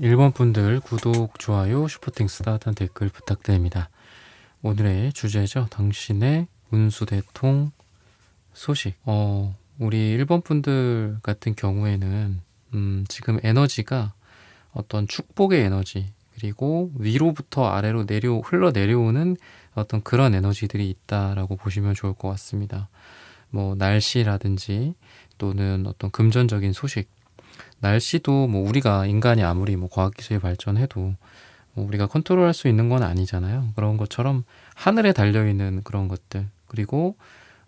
1번 분들 구독, 좋아요, 슈퍼땡스 따뜻한 댓글 부탁드립니다. 오늘의 주제죠. 당신의 운수대통 소식. 우리 1번 분들 같은 경우에는 지금 에너지가 어떤 축복의 에너지, 그리고 위로부터 아래로 흘러내려오는 어떤 그런 에너지들이 있다라고 보시면 좋을 것 같습니다. 뭐 날씨라든지 또는 어떤 금전적인 소식. 날씨도 뭐 우리가 인간이 아무리 뭐 과학기술이 발전해도 뭐 우리가 컨트롤할 수 있는 건 아니잖아요. 그런 것처럼 하늘에 달려있는 그런 것들, 그리고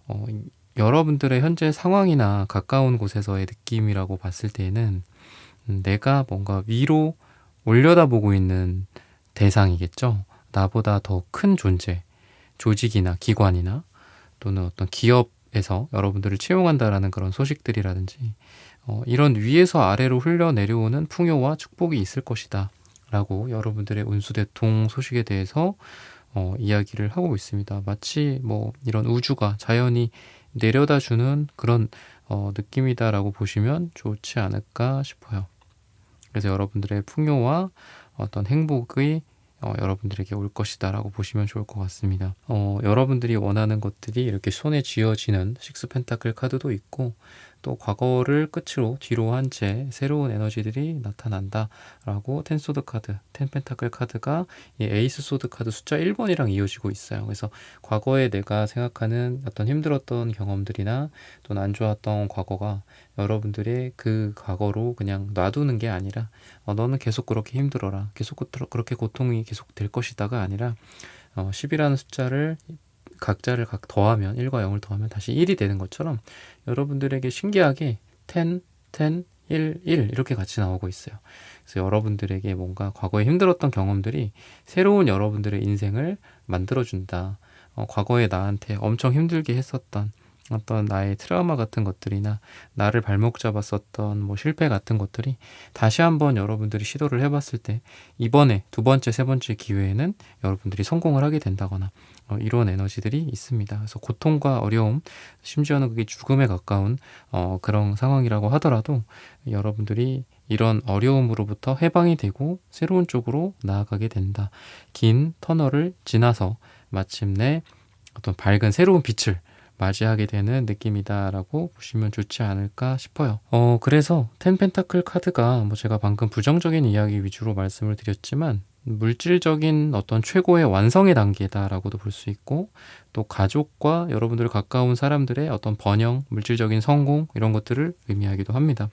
어, 여러분들의 현재 상황이나 가까운 곳에서의 느낌이라고 봤을 때에는 내가 뭔가 위로 올려다보고 있는 대상이겠죠. 나보다 더 큰 존재, 조직이나 기관이나 또는 어떤 기업에서 여러분들을 채용한다라는 그런 소식들이라든지 이런 위에서 아래로 흘러내려오는 풍요와 축복이 있을 것이다 라고 여러분들의 운수대통 소식에 대해서 이야기를 하고 있습니다. 마치 뭐 이런 우주가 자연이 내려다 주는 그런 느낌이다라고 보시면 좋지 않을까 싶어요. 그래서 여러분들의 풍요와 어떤 행복이 여러분들에게 올 것이다 라고 보시면 좋을 것 같습니다. 여러분들이 원하는 것들이 이렇게 손에 쥐어지는 식스 펜타클 카드도 있고, 또 과거를 끝으로 뒤로 한 채 새로운 에너지들이 나타난다 라고 텐 소드 카드, 텐 펜타클 카드가 이 에이스 소드 카드 숫자 1번이랑 이어지고 있어요. 그래서 과거에 내가 생각하는 어떤 힘들었던 경험들이나 또는 안 좋았던 과거가 여러분들의 그 과거로 그냥 놔두는 게 아니라 너는 계속 그렇게 힘들어라, 계속 그렇게 고통이 계속 될 것이다가 아니라 10이라는 숫자를 각자를 더하면 1과 0을 더하면 다시 1이 되는 것처럼 여러분들에게 신기하게 10, 10, 1, 1 이렇게 같이 나오고 있어요. 그래서 여러분들에게 뭔가 과거에 힘들었던 경험들이 새로운 여러분들의 인생을 만들어준다. 과거에 나한테 엄청 힘들게 했었던 어떤 나의 트라우마 같은 것들이나 나를 발목 잡았었던 뭐 실패 같은 것들이 다시 한번 여러분들이 시도를 해봤을 때 이번에 두 번째, 세 번째 기회에는 여러분들이 성공을 하게 된다거나 이런 에너지들이 있습니다. 그래서 고통과 어려움, 심지어는 그게 죽음에 가까운 그런 상황이라고 하더라도 여러분들이 이런 어려움으로부터 해방이 되고 새로운 쪽으로 나아가게 된다. 긴 터널을 지나서 마침내 어떤 밝은 새로운 빛을 맞이하게 되는 느낌이다라고 보시면 좋지 않을까 싶어요. 그래서 텐 펜타클 카드가 뭐 제가 방금 부정적인 이야기 위주로 말씀을 드렸지만 물질적인 어떤 최고의 완성의 단계다라고도 볼 수 있고, 또 가족과 여러분들 가까운 사람들의 어떤 번영, 물질적인 성공 이런 것들을 의미하기도 합니다.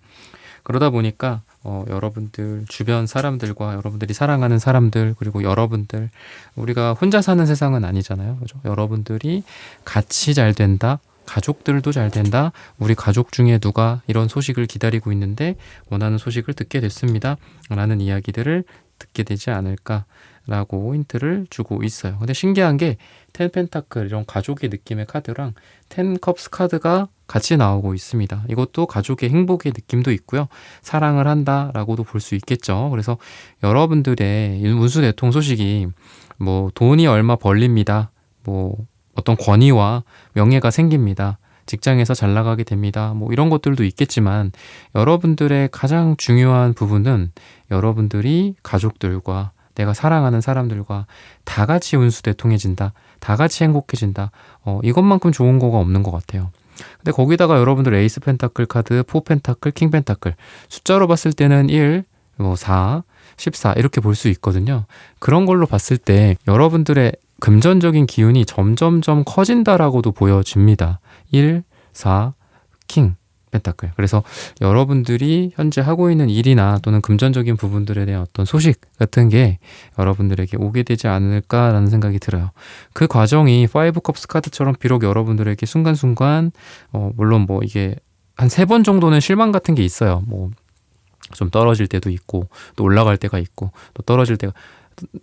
그러다 보니까 여러분들 주변 사람들과 여러분들이 사랑하는 사람들, 그리고 여러분들, 우리가 혼자 사는 세상은 아니잖아요. 그죠? 여러분들이 같이 잘 된다, 가족들도 잘 된다, 우리 가족 중에 누가 이런 소식을 기다리고 있는데 원하는 소식을 듣게 됐습니다 라는 이야기들을 듣게 되지 않을까 라고 힌트를 주고 있어요. 근데 신기한 게 텐 펜타클 이런 가족의 느낌의 카드랑 텐 컵스 카드가 같이 나오고 있습니다. 이것도 가족의 행복의 느낌도 있고요. 사랑을 한다라고도 볼 수 있겠죠. 그래서 여러분들의 운수대통 소식이 뭐 돈이 얼마 벌립니다, 뭐 어떤 권위와 명예가 생깁니다, 직장에서 잘 나가게 됩니다, 뭐 이런 것들도 있겠지만 여러분들의 가장 중요한 부분은 여러분들이 가족들과 내가 사랑하는 사람들과 다 같이 운수대통해진다, 다 같이 행복해진다, 이것만큼 좋은 거가 없는 것 같아요. 근데 거기다가 여러분들 에이스 펜타클 카드, 포 펜타클, 킹 펜타클 숫자로 봤을 때는 1, 4, 14 이렇게 볼 수 있거든요. 그런 걸로 봤을 때 여러분들의 금전적인 기운이 점점점 커진다라고도 보여집니다. 1, 4, 킹 펜타클. 그래서 여러분들이 현재 하고 있는 일이나 또는 금전적인 부분들에 대한 어떤 소식 같은 게 여러분들에게 오게 되지 않을까라는 생각이 들어요. 그 과정이 5 컵스 카드처럼 비록 여러분들에게 순간순간 물론 뭐 이게 한 3번 정도는 실망 같은 게 있어요. 뭐 좀 떨어질 때도 있고 또 올라갈 때가 있고 또 떨어질 때가,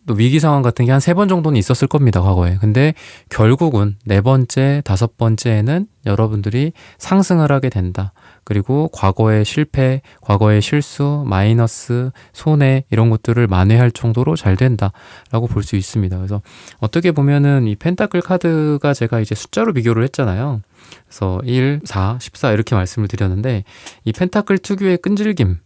또 위기 상황 같은 게 한 3번 정도는 있었을 겁니다, 과거에. 근데 결국은 4번째, 5번째에는 여러분들이 상승을 하게 된다. 그리고 과거의 실패, 과거의 실수, 마이너스, 손해 이런 것들을 만회할 정도로 잘 된다라고 볼 수 있습니다. 그래서 어떻게 보면은 이 펜타클 카드가 제가 이제 숫자로 비교를 했잖아요. 그래서 1, 4, 14 이렇게 말씀을 드렸는데 이 펜타클 특유의 끈질김,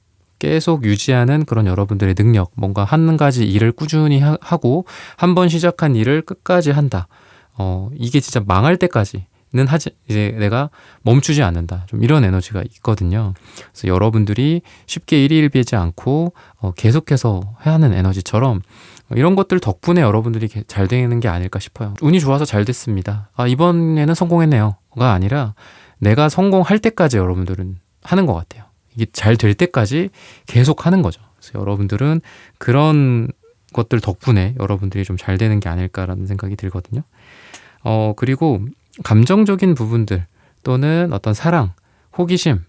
계속 유지하는 그런 여러분들의 능력, 뭔가 한 가지 일을 꾸준히 하고 한 번 시작한 일을 끝까지 한다. 이게 진짜 망할 때까지는 이제 내가 멈추지 않는다. 좀 이런 에너지가 있거든요. 그래서 여러분들이 쉽게 일희일비하지 않고 계속해서 해야 하는 에너지처럼 이런 것들 덕분에 여러분들이 잘 되는 게 아닐까 싶어요. 운이 좋아서 잘 됐습니다. 이번에는 성공했네요가 아니라 내가 성공할 때까지 여러분들은 하는 것 같아요. 이게 잘 될 때까지 계속 하는 거죠. 그래서 여러분들은 그런 것들 덕분에 여러분들이 좀 잘 되는 게 아닐까라는 생각이 들거든요. 그리고 감정적인 부분들 또는 어떤 사랑, 호기심,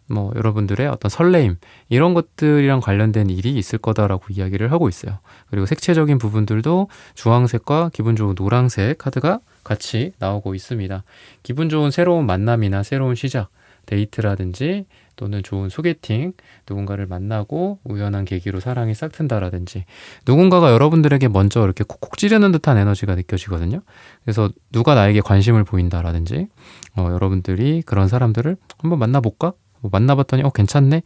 뭐 여러분들의 어떤 설레임 이런 것들이랑 관련된 일이 있을 거다라고 이야기를 하고 있어요. 그리고 색채적인 부분들도 주황색과 기분 좋은 노란색 카드가 같이 나오고 있습니다. 기분 좋은 새로운 만남이나 새로운 시작, 데이트라든지 또는 좋은 소개팅, 누군가를 만나고 우연한 계기로 사랑이 싹 튼다라든지 누군가가 여러분들에게 먼저 이렇게 콕콕 찌르는 듯한 에너지가 느껴지거든요. 그래서 누가 나에게 관심을 보인다라든지 여러분들이 그런 사람들을 한번 만나볼까? 만나봤더니 괜찮네?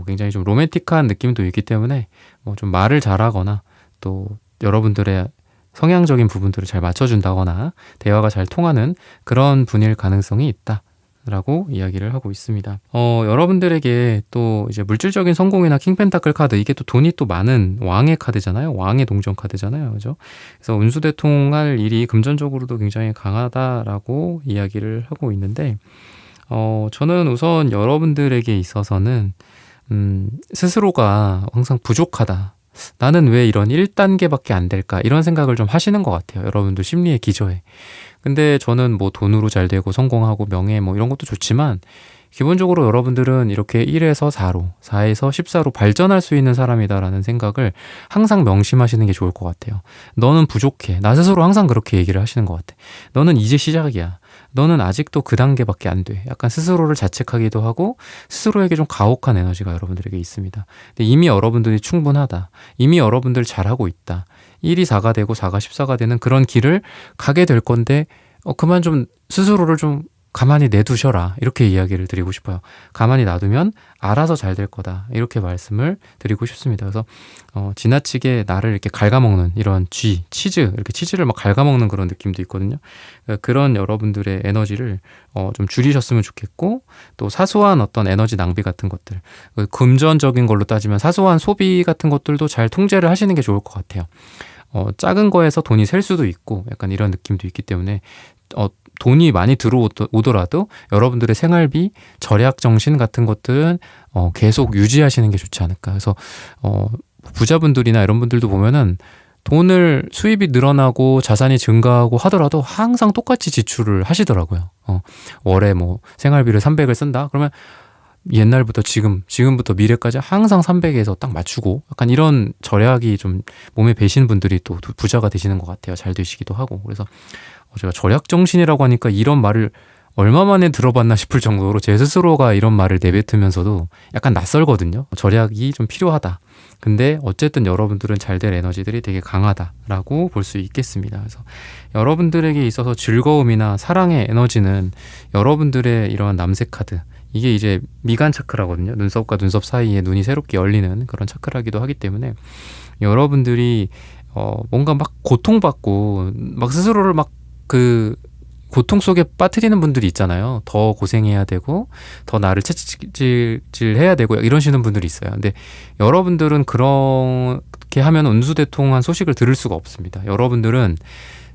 굉장히 좀 로맨틱한 느낌도 있기 때문에 좀 말을 잘하거나 또 여러분들의 성향적인 부분들을 잘 맞춰준다거나 대화가 잘 통하는 그런 분일 가능성이 있다. 라고 이야기를 하고 있습니다. 여러분들에게 또 이제 물질적인 성공이나 킹펜타클 카드, 이게 또 돈이 또 많은 왕의 카드잖아요. 왕의 동전 카드잖아요. 그죠? 그래서 운수대통할 일이 금전적으로도 굉장히 강하다라고 이야기를 하고 있는데, 저는 우선 여러분들에게 있어서는, 스스로가 항상 부족하다. 나는 왜 이런 1단계밖에 안 될까? 이런 생각을 좀 하시는 것 같아요. 여러분들 심리의 기저에. 근데 저는 뭐 돈으로 잘 되고 성공하고 명예 뭐 이런 것도 좋지만 기본적으로 여러분들은 이렇게 1에서 4로, 4에서 14로 발전할 수 있는 사람이다라는 생각을 항상 명심하시는 게 좋을 것 같아요. 너는 부족해. 나 스스로 항상 그렇게 얘기를 하시는 것 같아. 너는 이제 시작이야. 너는 아직도 그 단계밖에 안 돼. 약간 스스로를 자책하기도 하고 스스로에게 좀 가혹한 에너지가 여러분들에게 있습니다. 근데 이미 여러분들이 충분하다. 이미 여러분들 잘하고 있다. 1이 4가 되고 4가 14가 되는 그런 길을 가게 될 건데 그만 좀 스스로를 좀 가만히 내두셔라. 이렇게 이야기를 드리고 싶어요. 가만히 놔두면 알아서 잘 될 거다. 이렇게 말씀을 드리고 싶습니다. 그래서 지나치게 나를 이렇게 갉아먹는 이런 치즈, 이렇게 치즈를 막 갉아먹는 그런 느낌도 있거든요. 그런 여러분들의 에너지를 좀 줄이셨으면 좋겠고, 또 사소한 어떤 에너지 낭비 같은 것들, 금전적인 걸로 따지면 사소한 소비 같은 것들도 잘 통제를 하시는 게 좋을 것 같아요. 작은 거에서 돈이 셀 수도 있고 약간 이런 느낌도 있기 때문에 돈이 많이 들어오더라도 여러분들의 생활비, 절약 정신 같은 것들은 계속 유지하시는 게 좋지 않을까. 그래서 부자분들이나 이런 분들도 보면은 돈을 수입이 늘어나고 자산이 증가하고 하더라도 항상 똑같이 지출을 하시더라고요. 월에 뭐 생활비를 300을 쓴다? 그러면 옛날부터 지금부터 미래까지 항상 300에서 딱 맞추고 약간 이런 절약이 좀 몸에 배신 분들이 또 부자가 되시는 것 같아요. 잘 되시기도 하고. 그래서 제가 절약정신이라고 하니까 이런 말을 얼마 만에 들어봤나 싶을 정도로 제 스스로가 이런 말을 내뱉으면서도 약간 낯설거든요. 절약이 좀 필요하다. 근데 어쨌든 여러분들은 잘 될 에너지들이 되게 강하다라고 볼 수 있겠습니다. 그래서 여러분들에게 있어서 즐거움이나 사랑의 에너지는 여러분들의 이런 남색 카드, 이게 이제 미간 차크라거든요. 눈썹과 눈썹 사이에 눈이 새롭게 열리는 그런 차크라기도 하기 때문에 여러분들이 뭔가 막 고통받고 막 스스로를 막 그 고통 속에 빠뜨리는 분들이 있잖아요. 더 고생해야 되고 더 나를 채찍질해야 되고 이러시는 분들이 있어요. 근데 여러분들은 그렇게 하면 운수대통한 소식을 들을 수가 없습니다. 여러분들은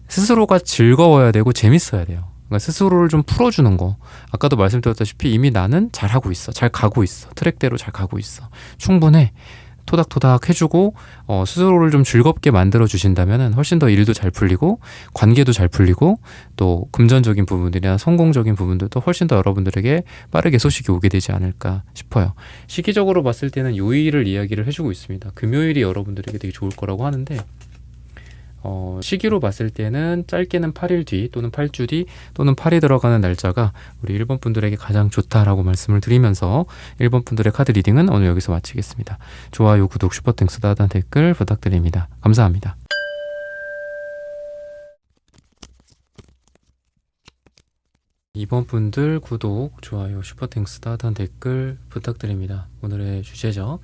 스스로가 즐거워야 되고 재밌어야 돼요. 그러니까 스스로를 좀 풀어주는 거. 아까도 말씀드렸다시피 이미 나는 잘하고 있어. 잘 가고 있어. 트랙대로 잘 가고 있어. 충분해. 토닥토닥 해주고 스스로를 좀 즐겁게 만들어 주신다면 훨씬 더 일도 잘 풀리고 관계도 잘 풀리고 또 금전적인 부분들이나 성공적인 부분들도 훨씬 더 여러분들에게 빠르게 소식이 오게 되지 않을까 싶어요. 시기적으로 봤을 때는 요일을 이야기를 해주고 있습니다. 금요일이 여러분들에게 되게 좋을 거라고 하는데 시기로 봤을 때는 짧게는 8일 뒤 또는 8주 뒤 또는 8이 들어가는 날짜가 우리 1번 분들에게 가장 좋다라고 말씀을 드리면서 1번 분들의 카드 리딩은 오늘 여기서 마치겠습니다. 좋아요, 구독, 슈퍼땡스, 다단 댓글 부탁드립니다. 감사합니다. 2번 분들 구독, 좋아요, 슈퍼땡스, 다단 댓글 부탁드립니다. 오늘의 주제죠.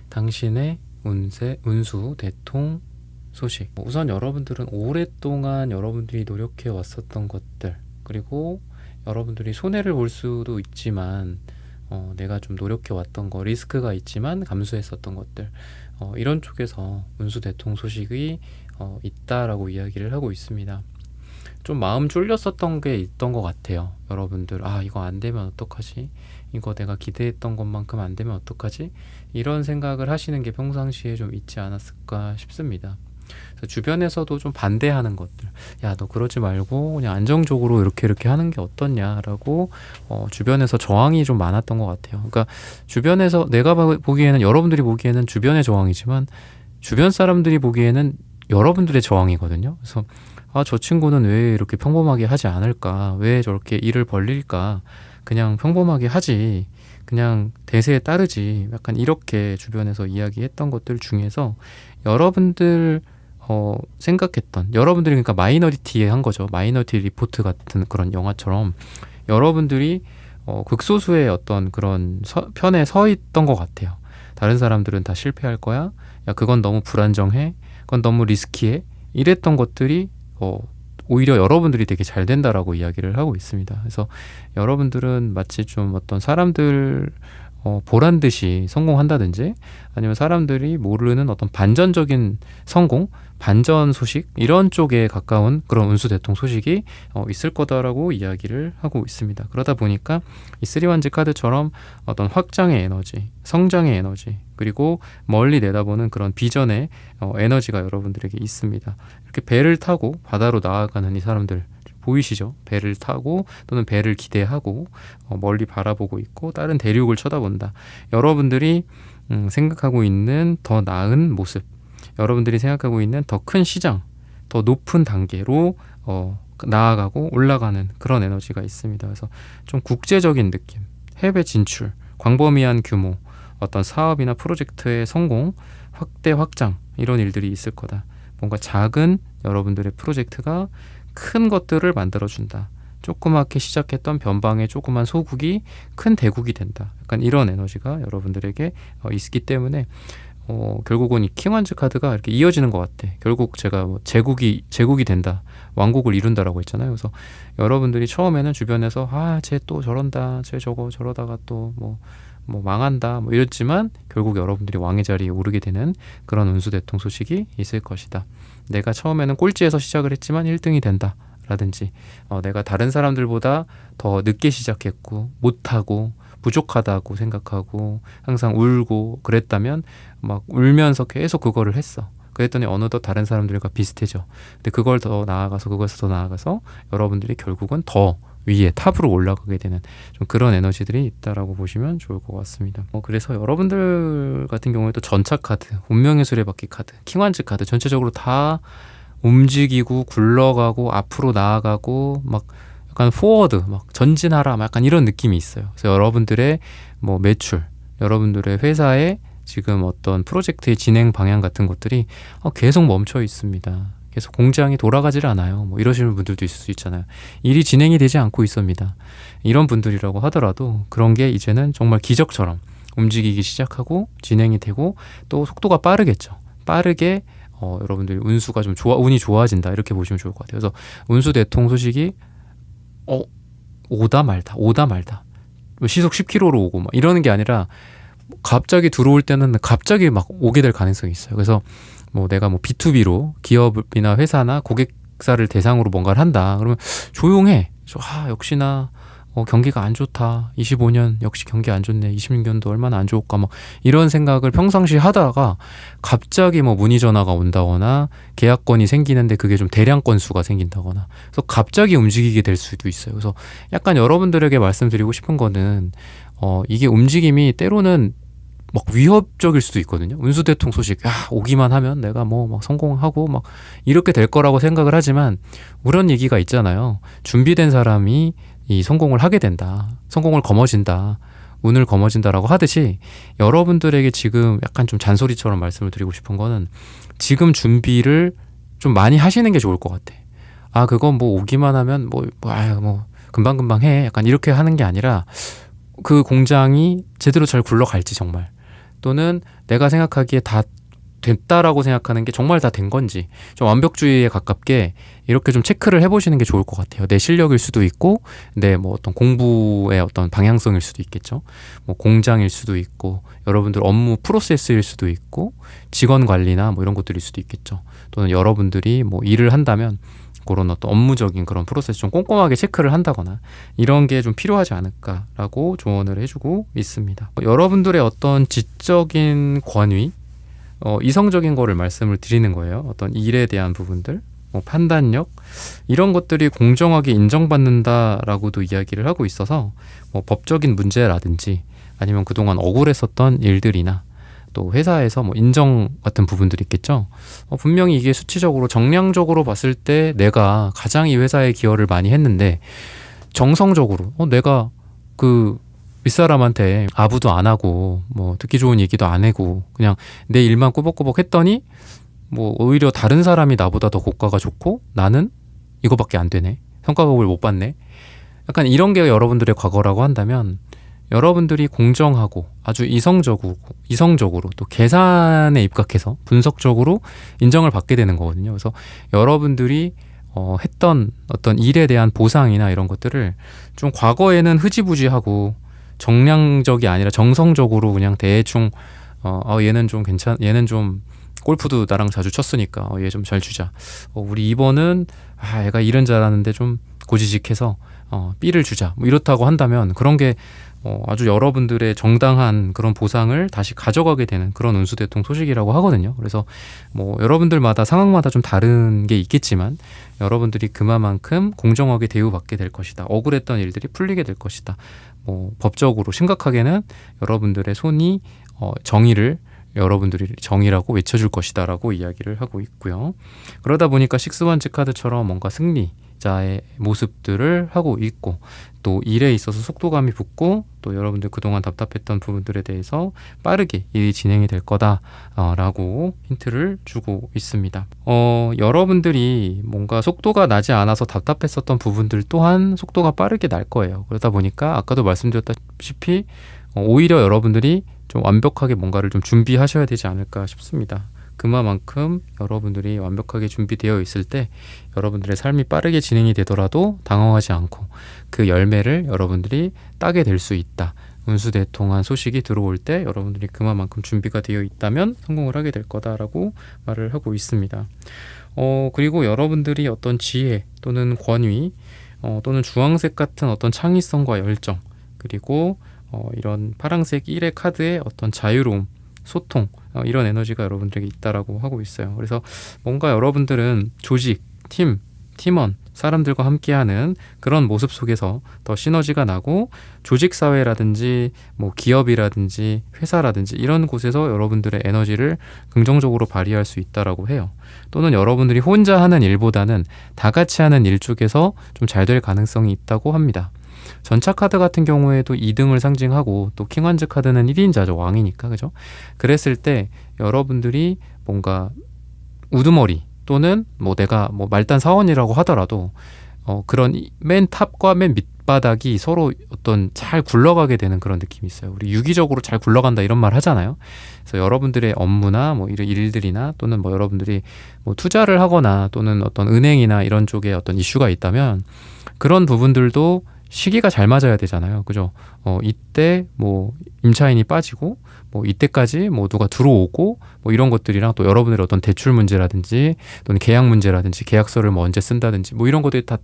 당신의 운수 대통 소식. 우선 여러분들은 오랫동안 여러분들이 노력해 왔었던 것들, 그리고 여러분들이 손해를 볼 수도 있지만 내가 좀 노력해 왔던 거, 리스크가 있지만 감수했었던 것들, 이런 쪽에서 운수 대통 소식이 있다라고 이야기를 하고 있습니다. 좀 마음 쫄렸었던 게 있던 것 같아요. 여러분들, 이거 안 되면 어떡하지? 이거 내가 기대했던 것만큼 안 되면 어떡하지? 이런 생각을 하시는 게 평상시에 좀 있지 않았을까 싶습니다. 그래서 주변에서도 좀 반대하는 것들, 야, 너 그러지 말고 그냥 안정적으로 이렇게 하는 게 어떻냐라고 주변에서 저항이 좀 많았던 것 같아요. 그러니까 주변에서 내가 보기에는, 여러분들이 보기에는 주변의 저항이지만 주변 사람들이 보기에는 여러분들의 저항이거든요. 그래서 저 친구는 왜 이렇게 평범하게 하지 않을까? 왜 저렇게 일을 벌릴까? 그냥 평범하게 하지. 그냥 대세에 따르지. 약간 이렇게 주변에서 이야기했던 것들 중에서 여러분들 생각했던, 여러분들이 그러니까 마이너리티에 한 거죠. 마이너리티 리포트 같은 그런 영화처럼 여러분들이 극소수의 어떤 그런 편에 서 있던 것 같아요. 다른 사람들은 다 실패할 거야. 야, 그건 너무 불안정해. 그건 너무 리스키해. 이랬던 것들이 오히려 여러분들이 되게 잘 된다라고 이야기를 하고 있습니다. 그래서 여러분들은 마치 좀 어떤 사람들 보란 듯이 성공한다든지, 아니면 사람들이 모르는 어떤 반전적인 성공, 반전 소식, 이런 쪽에 가까운 그런 운수 대통 소식이 있을 거다라고 이야기를 하고 있습니다. 그러다 보니까 이 쓰리완즈 카드처럼 어떤 확장의 에너지, 성장의 에너지, 그리고 멀리 내다보는 그런 비전의 에너지가 여러분들에게 있습니다. 이렇게 배를 타고 바다로 나아가는 이 사람들 보이시죠? 배를 타고 또는 배를 기대하고 멀리 바라보고 있고 다른 대륙을 쳐다본다. 여러분들이 생각하고 있는 더 나은 모습, 여러분들이 생각하고 있는 더 큰 시장, 더 높은 단계로 나아가고 올라가는 그런 에너지가 있습니다. 그래서 좀 국제적인 느낌, 해외 진출, 광범위한 규모, 어떤 사업이나 프로젝트의 성공, 확대, 확장, 이런 일들이 있을 거다. 뭔가 작은 여러분들의 프로젝트가 큰 것들을 만들어준다. 조그맣게 시작했던 변방의 조그만 소국이 큰 대국이 된다. 약간 이런 에너지가 여러분들에게 있기 때문에 결국은 이 킹완즈 카드가 이렇게 이어지는 것 같아. 결국 제가 제국이 된다, 왕국을 이룬다라고 했잖아요. 그래서 여러분들이 처음에는 주변에서 쟤 또 저런다, 쟤 저거 저러다가 또 뭐 망한다, 이랬지만 결국 여러분들이 왕의 자리에 오르게 되는 그런 운수 대통 소식이 있을 것이다. 내가 처음에는 꼴찌에서 시작을 했지만 1등이 된다 라든지, 내가 다른 사람들보다 더 늦게 시작했고 못하고 부족하다고 생각하고 항상 울고 그랬다면 막 울면서 계속 그거를 했어. 그랬더니 어느덧 다른 사람들과 비슷해져. 근데 그걸 더 나아가서 그것에서 더 나아가서 여러분들이 결국은 더 위에 탑으로 올라가게 되는 좀 그런 에너지들이 있다라고 보시면 좋을 것 같습니다. 그래서 여러분들 같은 경우에도 전차 카드, 운명의 수레바퀴 카드, 킹완즈 카드 전체적으로 다 움직이고 굴러가고 앞으로 나아가고 막 약간 포워드, 막 전진하라, 막 약간 이런 느낌이 있어요. 그래서 여러분들의 매출, 여러분들의 회사의 지금 어떤 프로젝트의 진행 방향 같은 것들이 계속 멈춰 있습니다. 계속 공장이 돌아가질 않아요. 이러시는 분들도 있을 수 있잖아요. 일이 진행이 되지 않고 있습니다. 이런 분들이라고 하더라도 그런 게 이제는 정말 기적처럼 움직이기 시작하고 진행이 되고 또 속도가 빠르겠죠. 빠르게 여러분들 운수가 좀 운이 좋아진다, 이렇게 보시면 좋을 것 같아요. 그래서 운수 대통 소식이 오다 말다 시속 10km로 오고 막 이러는 게 아니라 갑자기 들어올 때는 갑자기 막 오게 될 가능성이 있어요. 그래서 내가 B2B로 기업이나 회사나 고객사를 대상으로 뭔가를 한다. 그러면 조용해. 역시나 경기가 안 좋다. 25년 역시 경기 안 좋네. 26년도 얼마나 안 좋을까. 막 이런 생각을 평상시에 하다가 갑자기 문의 전화가 온다거나 계약건이 생기는데 그게 좀 대량 건수가 생긴다거나, 그래서 갑자기 움직이게 될 수도 있어요. 그래서 약간 여러분들에게 말씀드리고 싶은 거는 이게 움직임이 때로는 막 위협적일 수도 있거든요. 운수 대통 소식, 오기만 하면 내가 막 성공하고 막 이렇게 될 거라고 생각을 하지만 그런 얘기가 있잖아요. 준비된 사람이 이 성공을 하게 된다, 성공을 거머쥔다, 운을 거머쥔다라고 하듯이 여러분들에게 지금 약간 좀 잔소리처럼 말씀을 드리고 싶은 거는 지금 준비를 좀 많이 하시는 게 좋을 것 같아. 그건 오기만 하면 금방금방 해, 약간 이렇게 하는 게 아니라 그 공장이 제대로 잘 굴러갈지, 정말 또는 내가 생각하기에 다 됐다라고 생각하는 게 정말 다 된 건지 좀 완벽주의에 가깝게 이렇게 좀 체크를 해보시는 게 좋을 것 같아요. 내 실력일 수도 있고 내 뭐 어떤 공부의 어떤 방향성일 수도 있겠죠. 뭐 공장일 수도 있고 여러분들 업무 프로세스일 수도 있고 직원 관리나 뭐 이런 것들일 수도 있겠죠. 또는 여러분들이 뭐 일을 한다면 그런 어떤 업무적인 그런 프로세스 좀 꼼꼼하게 체크를 한다거나 이런 게 좀 필요하지 않을까라고 조언을 해주고 있습니다. 여러분들의 어떤 지적인 권위, 이성적인 거를 말씀을 드리는 거예요. 어떤 일에 대한 부분들, 뭐 판단력 이런 것들이 공정하게 인정받는다라고도 이야기를 하고 있어서 뭐 법적인 문제라든지 아니면 그동안 억울했었던 일들이나 또 회사에서 뭐 인정 같은 부분들이 있겠죠. 분명히 이게 수치적으로 정량적으로 봤을 때 내가 가장 이 회사에 기여를 많이 했는데 정성적으로 내가 그 윗사람한테 아부도 안 하고 뭐 듣기 좋은 얘기도 안 하고 그냥 내 일만 꾸벅꾸벅 했더니 뭐 오히려 다른 사람이 나보다 더 고가가 좋고 나는 이거밖에 안 되네. 성과급을 못 받네. 약간 이런 게 여러분들의 과거라고 한다면 여러분들이 공정하고 아주 이성적으로 또 계산에 입각해서 분석적으로 인정을 받게 되는 거거든요. 그래서 여러분들이 했던 어떤 일에 대한 보상이나 이런 것들을 좀 과거에는 흐지부지하고 정량적이 아니라 정성적으로 그냥 대충 얘는 좀 얘는 좀 골프도 나랑 자주 쳤으니까 얘 좀 잘 주자. 우리 이번은 얘가 일은 잘하는데 좀 고지식해서 B를 주자. 뭐 이렇다고 한다면 그런 게 아주 여러분들의 정당한 그런 보상을 다시 가져가게 되는 그런 운수대통 소식이라고 하거든요. 그래서 뭐 여러분들마다 상황마다 좀 다른 게 있겠지만 여러분들이 그만큼 공정하게 대우받게 될 것이다. 억울했던 일들이 풀리게 될 것이다. 뭐 법적으로 심각하게는 여러분들의 손이 정의를 여러분들이 정의라고 외쳐줄 것이다 라고 이야기를 하고 있고요. 그러다 보니까 식스원즈 카드처럼 뭔가 승리자의 모습들을 하고 있고 또 일에 있어서 속도감이 붙고 또 여러분들 그동안 답답했던 부분들에 대해서 빠르게 일이 진행이 될 거다라고 힌트를 주고 있습니다. 여러분들이 뭔가 속도가 나지 않아서 답답했었던 부분들 또한 속도가 빠르게 날 거예요. 그러다 보니까 아까도 말씀드렸다시피 오히려 여러분들이 좀 완벽하게 뭔가를 좀 준비하셔야 되지 않을까 싶습니다. 그만큼 여러분들이 완벽하게 준비되어 있을 때 여러분들의 삶이 빠르게 진행이 되더라도 당황하지 않고 그 열매를 여러분들이 따게 될 수 있다. 운수대통한 소식이 들어올 때 여러분들이 그만큼 준비가 되어 있다면 성공을 하게 될 거다라고 말을 하고 있습니다. 그리고 여러분들이 어떤 지혜 또는 권위 또는 주황색 같은 어떤 창의성과 열정 그리고 이런 파랑색 1의 카드의 어떤 자유로움, 소통 이런 에너지가 여러분들에게 있다라고 하고 있어요. 그래서 뭔가 여러분들은 조직, 팀원, 사람들과 함께하는 그런 모습 속에서 더 시너지가 나고 조직사회라든지 뭐 기업이라든지 회사라든지 이런 곳에서 여러분들의 에너지를 긍정적으로 발휘할 수 있다라고 해요. 또는 여러분들이 혼자 하는 일보다는 다 같이 하는 일 쪽에서 좀 잘 될 가능성이 있다고 합니다. 전차 카드 같은 경우에도 2등을 상징하고 또 킹완즈 카드는 1인자죠. 왕이니까. 그죠? 그랬을 때 여러분들이 뭔가 우두머리 또는 뭐 내가 뭐 말단 사원이라고 하더라도 그런 맨 탑과 맨 밑바닥이 서로 어떤 잘 굴러가게 되는 그런 느낌이 있어요. 우리 유기적으로 잘 굴러간다 이런 말 하잖아요. 그래서 여러분들의 업무나 뭐 이런 일들이나 또는 뭐 여러분들이 뭐 투자를 하거나 또는 어떤 은행이나 이런 쪽에 어떤 이슈가 있다면 그런 부분들도 시기가 잘 맞아야 되잖아요. 그죠? 이때 뭐 임차인이 빠지고 뭐 이때까지 뭐 누가 들어오고 뭐 이런 것들이랑 또 여러분들의 어떤 대출 문제라든지 또는 계약 문제라든지 계약서를 뭐 언제 쓴다든지 뭐 이런 것들이 다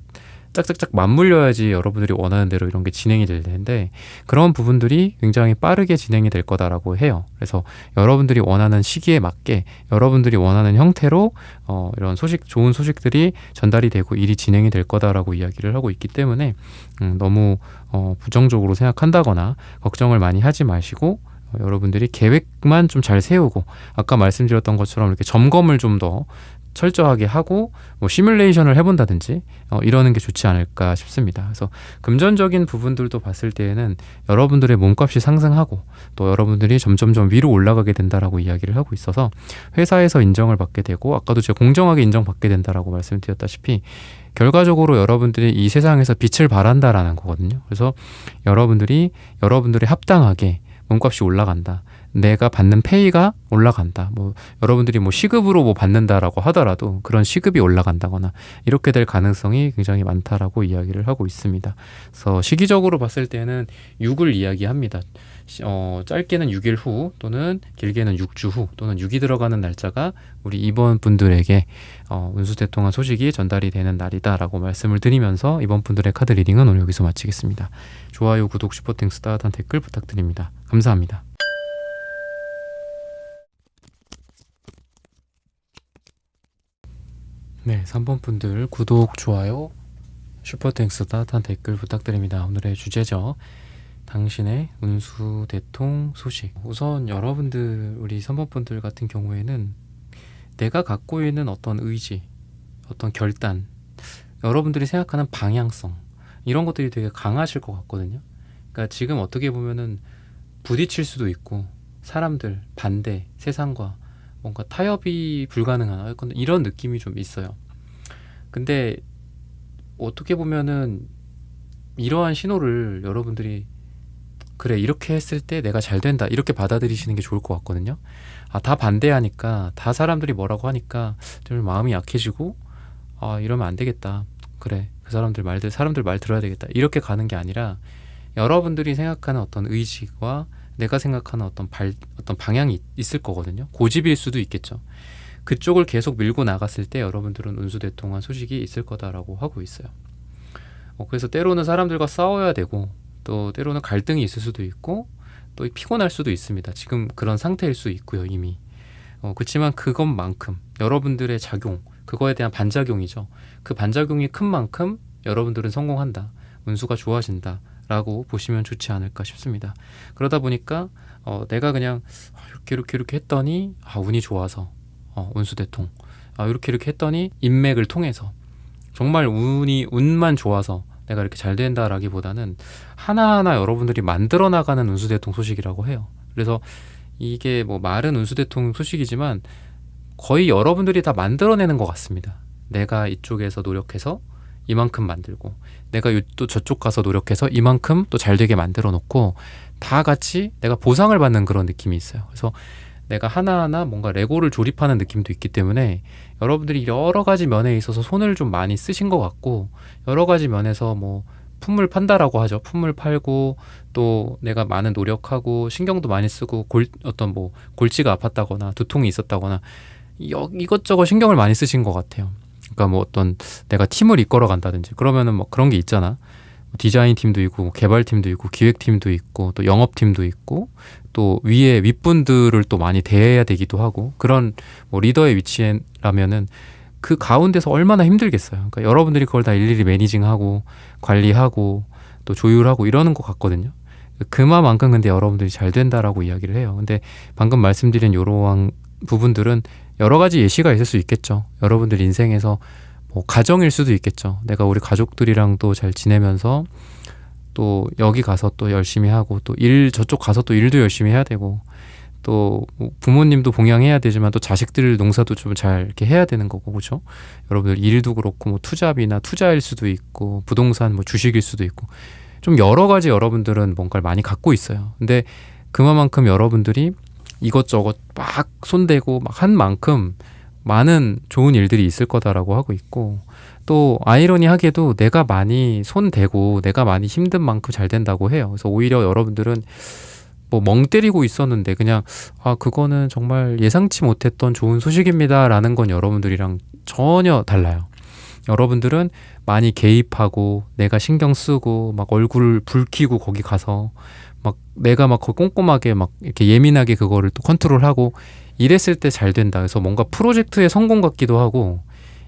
짝짝짝 맞물려야지 여러분들이 원하는 대로 이런 게 진행이 될 텐데 그런 부분들이 굉장히 빠르게 진행이 될 거다라고 해요. 그래서 여러분들이 원하는 시기에 맞게 여러분들이 원하는 형태로 이런 좋은 소식들이 전달이 되고 일이 진행이 될 거다라고 이야기를 하고 있기 때문에 너무 부정적으로 생각한다거나 걱정을 많이 하지 마시고 여러분들이 계획만 좀 잘 세우고 아까 말씀드렸던 것처럼 이렇게 점검을 좀 더 철저하게 하고 뭐 시뮬레이션을 해본다든지 이러는 게 좋지 않을까 싶습니다. 그래서 금전적인 부분들도 봤을 때에는 여러분들의 몸값이 상승하고 또 여러분들이 점점점 위로 올라가게 된다라고 이야기를 하고 있어서 회사에서 인정을 받게 되고 아까도 제가 공정하게 인정받게 된다라고 말씀드렸다시피 결과적으로 여러분들이 이 세상에서 빛을 발한다라는 거거든요. 그래서 여러분들이 합당하게 몸값이 올라간다. 내가 받는 페이가 올라간다. 여러분들이 시급으로 받는다라고 하더라도 그런 시급이 올라간다거나 이렇게 될 가능성이 굉장히 많다라고 이야기를 하고 있습니다. 그래서 시기적으로 봤을 때는 6을 이야기합니다. 짧게는 6일 후 또는 길게는 6주 후 또는 6이 들어가는 날짜가 우리 이번 분들에게 운수대통한 소식이 전달이 되는 날이다라고 말씀을 드리면서 이번 분들의 카드 리딩은 오늘 여기서 마치겠습니다. 좋아요, 구독, 슈퍼땡스, 따뜻한 댓글 부탁드립니다. 감사합니다. 네, 3번 분들 구독, 좋아요, 슈퍼땡스, 따뜻한 댓글 부탁드립니다. 오늘의 주제죠. 당신의 운수 대통 소식. 우선 여러분들, 우리 3번 분들 같은 경우에는 내가 갖고 있는 어떤 의지, 어떤 결단, 여러분들이 생각하는 방향성, 이런 것들이 되게 강하실 것 같거든요. 그러니까 지금 어떻게 보면은 부딪힐 수도 있고 사람들, 반대, 세상과 뭔가 타협이 불가능한 이런 느낌이 좀 있어요. 근데 어떻게 보면은 이러한 신호를 여러분들이 그래, 이렇게 했을 때 내가 잘 된다, 이렇게 받아들이시는 게 좋을 것 같거든요. 다 반대하니까, 다 사람들이 뭐라고 하니까 좀 마음이 약해지고 이러면 안 되겠다, 그래, 사람들 말 들어야 되겠다, 이렇게 가는 게 아니라 여러분들이 생각하는 어떤 의지와 내가 생각하는 어떤 방향이 있을 거거든요. 고집일 수도 있겠죠. 그쪽을 계속 밀고 나갔을 때 여러분들은 운수대통한 소식이 있을 거다라고 하고 있어요. 그래서 때로는 사람들과 싸워야 되고 또 때로는 갈등이 있을 수도 있고 또 피곤할 수도 있습니다. 지금 그런 상태일 수 있고요, 이미. 그렇지만 그것만큼 여러분들의 작용, 그거에 대한 반작용이죠. 그 반작용이 큰 만큼 여러분들은 성공한다, 운수가 좋아진다 라고 보시면 좋지 않을까 싶습니다. 그러다 보니까 내가 그냥 이렇게 했더니 운이 좋아서 운수대통, 이렇게 했더니 인맥을 통해서 정말 운만 좋아서 내가 이렇게 잘 된다라기보다는 하나하나 여러분들이 만들어 나가는 운수대통 소식이라고 해요. 그래서 이게 말은 운수대통 소식이지만 거의 여러분들이 다 만들어내는 것 같습니다. 내가 이쪽에서 노력해서 이만큼 만들고, 내가 또 저쪽 가서 노력해서 이만큼 또 잘 되게 만들어 놓고, 다 같이 내가 보상을 받는 그런 느낌이 있어요. 그래서 내가 하나하나 뭔가 레고를 조립하는 느낌도 있기 때문에 여러분들이 여러 가지 면에 있어서 손을 좀 많이 쓰신 것 같고, 여러 가지 면에서 품을 판다라고 하죠. 품을 팔고 또 내가 많은 노력하고 신경도 많이 쓰고 골치가 아팠다거나 두통이 있었다거나 이것저것 신경을 많이 쓰신 것 같아요. 그러니까 어떤 내가 팀을 이끌어 간다든지 그러면은 그런 게 있잖아. 디자인 팀도 있고 개발팀도 있고 기획팀도 있고 또 영업팀도 있고 또 위에 윗분들을 또 많이 대해야 되기도 하고, 그런 리더의 위치라면은 그 가운데서 얼마나 힘들겠어요. 그러니까 여러분들이 그걸 다 일일이 매니징하고 관리하고 또 조율하고 이러는 것 같거든요. 그만큼 근데 여러분들이 잘 된다라고 이야기를 해요. 근데 방금 말씀드린 이러한 부분들은 여러 가지 예시가 있을 수 있겠죠. 여러분들 인생에서 가정일 수도 있겠죠. 내가 우리 가족들이랑 또 잘 지내면서 또 여기 가서 또 열심히 하고 또 저쪽 가서 또 일도 열심히 해야 되고 또 부모님도 봉양해야 되지만 또 자식들 농사도 좀 잘 이렇게 해야 되는 거고, 그렇죠? 여러분들 일도 그렇고 투잡이나 투자일 수도 있고 부동산 주식일 수도 있고 좀 여러 가지 여러분들은 뭔가를 많이 갖고 있어요. 근데 그만큼 여러분들이 이것저것 막 손대고 한 만큼 많은 좋은 일들이 있을 거다라고 하고 있고, 또 아이러니하게도 내가 많이 손대고 내가 많이 힘든 만큼 잘 된다고 해요. 그래서 오히려 여러분들은 멍 때리고 있었는데 그냥 그거는 정말 예상치 못했던 좋은 소식입니다 라는 건 여러분들이랑 전혀 달라요. 여러분들은 많이 개입하고 내가 신경 쓰고 얼굴 붉히고 거기 가서 내가 꼼꼼하게 이렇게 예민하게 그거를 또 컨트롤하고 이랬을 때 잘 된다. 그래서 뭔가 프로젝트의 성공 같기도 하고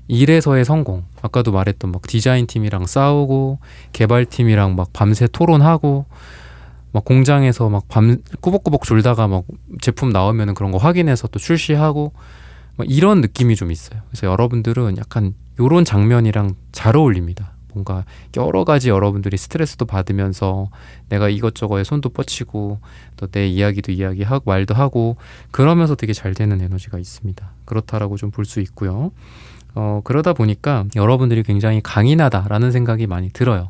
일에서의 성공, 아까도 말했던 디자인팀이랑 싸우고 개발팀이랑 밤새 토론하고 공장에서 밤 꾸벅꾸벅 졸다가 제품 나오면 그런 거 확인해서 또 출시하고 이런 느낌이 좀 있어요. 그래서 여러분들은 약간 이런 장면이랑 잘 어울립니다. 뭔가 여러 가지 여러분들이 스트레스도 받으면서 내가 이것저것에 손도 뻗치고 또 내 이야기도 이야기하고 말도 하고 그러면서 되게 잘 되는 에너지가 있습니다. 그렇다라고 좀 볼 수 있고요. 그러다 보니까 여러분들이 굉장히 강인하다라는 생각이 많이 들어요.